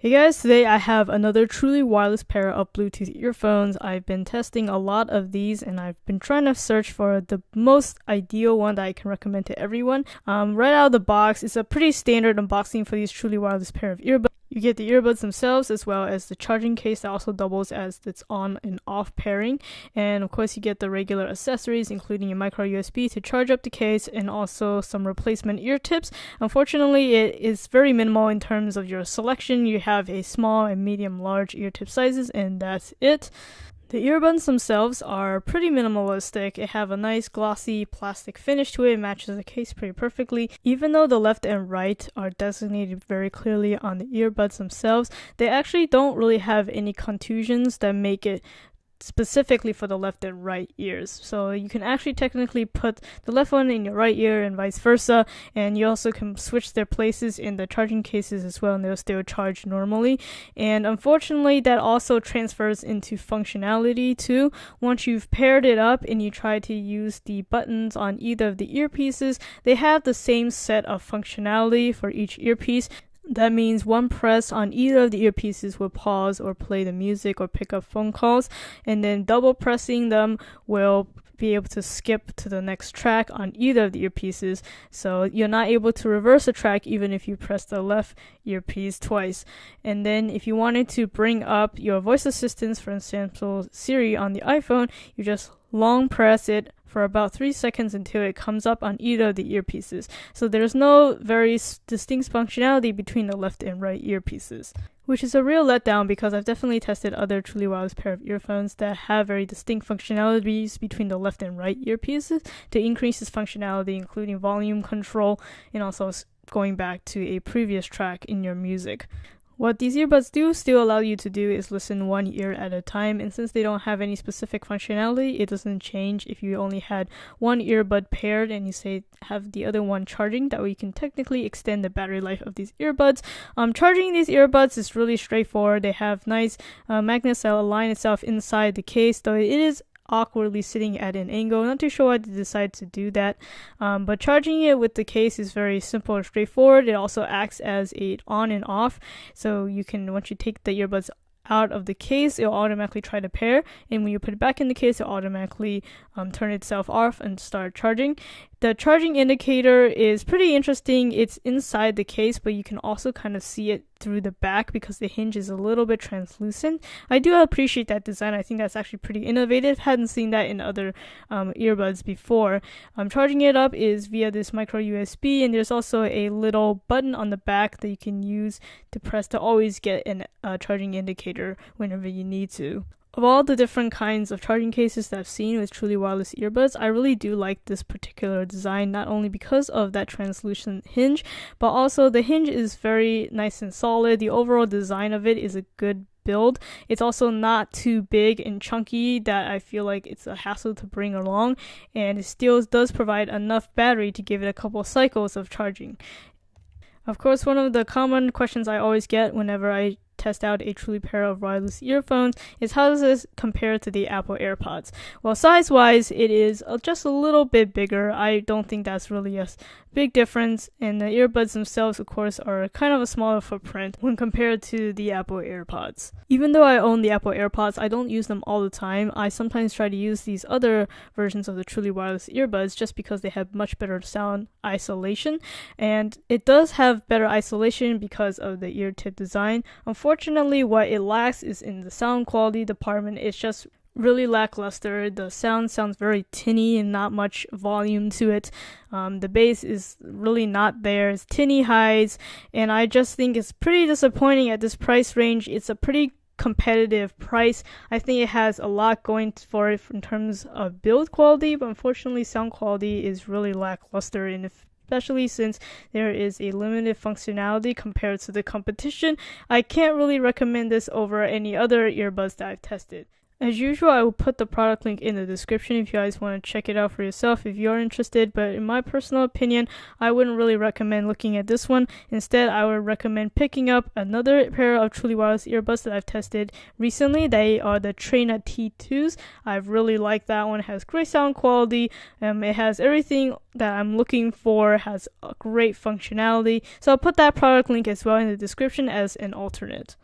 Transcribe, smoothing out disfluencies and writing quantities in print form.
Hey guys, today I have another truly wireless pair of Bluetooth earphones. I've been testing a lot of these and I've been trying to search for the most ideal one that I can recommend to everyone. Right out of the box, it's a pretty standard unboxing for these truly wireless pair of earbuds. You get the earbuds themselves as well as the charging case that also doubles as its on and off pairing. And of course you get the regular accessories including a micro USB to charge up the case and also some replacement ear tips. Unfortunately, it is very minimal in terms of your selection. You have a small and medium large ear tip sizes and that's it. The earbuds themselves are pretty minimalistic. It have a nice glossy plastic finish to it. It matches the case pretty perfectly. Even though the left and right are designated very clearly on the earbuds themselves, they actually don't really have any contusions that make it specifically for the left and right ears. So you can actually technically put the left one in your right ear and vice versa, and you also can switch their places in the charging cases as well and they'll still charge normally. And unfortunately that also transfers into functionality too. Once you've paired it up and you try to use the buttons on either of the earpieces, they have the same set of functionality for each earpiece. That means one press on either of the earpieces will pause or play the music or pick up phone calls, and then double pressing them will be able to skip to the next track on either of the earpieces. So you're not able to reverse a track even if you press the left earpiece twice. And then if you wanted to bring up your voice assistants, for example Siri on the iPhone, you just long press it for about 3 seconds until it comes up on either of the earpieces. So there's no very distinct functionality between the left and right earpieces, which is a real letdown because I've definitely tested other truly wireless pair of earphones that have very distinct functionalities between the left and right earpieces to increase its functionality, including volume control and also going back to a previous track in your music. What these earbuds do still allow you to do is listen one ear at a time, and since they don't have any specific functionality, it doesn't change if you only had one earbud paired and you say have the other one charging. That way you can technically extend the battery life of these earbuds. Charging these earbuds is really straightforward. They have nice magnets that align itself inside the case, though it is awkwardly sitting at an angle. Not too sure why they decide to do that, but charging it with the case is very simple and straightforward. It also acts as a on and off, so you can, once you take the earbuds out of the case, it'll automatically try to pair, and when you put it back in the case, it'll automatically turn itself off and start charging. The charging indicator is pretty interesting. It's inside the case, but you can also kind of see it through the back because the hinge is a little bit translucent. I do appreciate that design. I think that's actually pretty innovative. Hadn't seen that in other earbuds before. Charging it up is via this micro USB, and there's also a little button on the back that you can use to press to always get a charging indicator whenever you need to. Of all the different kinds of charging cases that I've seen with truly wireless earbuds, I really do like this particular design, not only because of that translucent hinge, but also the hinge is very nice and solid. The overall design of it is a good build. It's also not too big and chunky that I feel like it's a hassle to bring along, and it still does provide enough battery to give it a couple cycles of charging. Of course, one of the common questions I always get whenever I test out a truly pair of wireless earphones is how does this compare to the Apple AirPods? Well, size-wise, it is just a little bit bigger. I don't think that's really a big difference, and the earbuds themselves, of course, are kind of a smaller footprint when compared to the Apple AirPods. Even though I own the Apple AirPods, I don't use them all the time. I sometimes try to use these other versions of the truly wireless earbuds just because they have much better sound isolation, and it does have better isolation because of the ear tip design. Unfortunately, what it lacks is in the sound quality department. It's just really lackluster. The sound sounds very tinny and not much volume to it. The bass is really not there. It's tinny highs, and I just think it's pretty disappointing at this price range. It's a pretty competitive price. I think it has a lot going for it in terms of build quality, but unfortunately sound quality is really lackluster, and especially since there is a limited functionality compared to the competition, I can't really recommend this over any other earbuds that I've tested. As usual, I will put the product link in the description if you guys want to check it out for yourself if you're interested. But in my personal opinion, I wouldn't really recommend looking at this one. Instead, I would recommend picking up another pair of truly wireless earbuds that I've tested recently. They are the Traina T2s. I really like that one. It has great sound quality. It has everything that I'm looking for. It has a great functionality. So I'll put that product link as well in the description as an alternate.